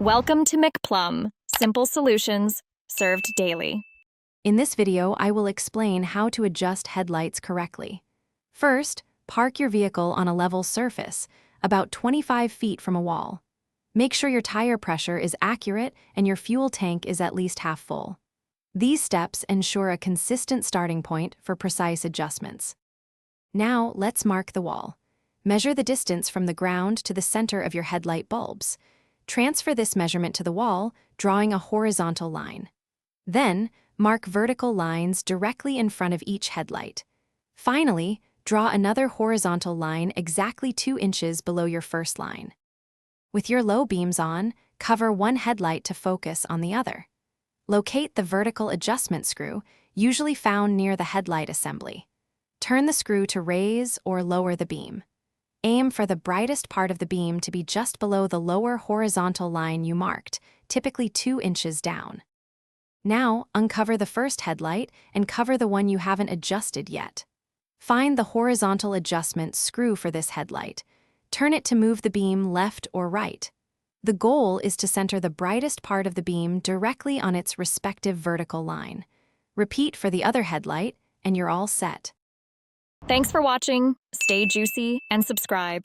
Welcome to McPlum, simple solutions served daily. In this video, I will explain how to adjust headlights correctly. First, park your vehicle on a level surface, about 25 feet from a wall. Make sure your tire pressure is accurate and your fuel tank is at least half full. These steps ensure a consistent starting point for precise adjustments. Now, let's mark the wall. Measure the distance from the ground to the center of your headlight bulbs. Transfer this measurement to the wall, drawing a horizontal line. Then, mark vertical lines directly in front of each headlight. Finally, draw another horizontal line exactly 2 inches below your first line. With your low beams on, cover one headlight to focus on the other. Locate the vertical adjustment screw, usually found near the headlight assembly. Turn the screw to raise or lower the beam. Aim for the brightest part of the beam to be just below the lower horizontal line you marked, typically 2 inches down. Now, uncover the first headlight and cover the one you haven't adjusted yet. Find the horizontal adjustment screw for this headlight. Turn it to move the beam left or right. The goal is to center the brightest part of the beam directly on its respective vertical line. Repeat for the other headlight, and you're all set. Thanks for watching. Stay juicy and subscribe.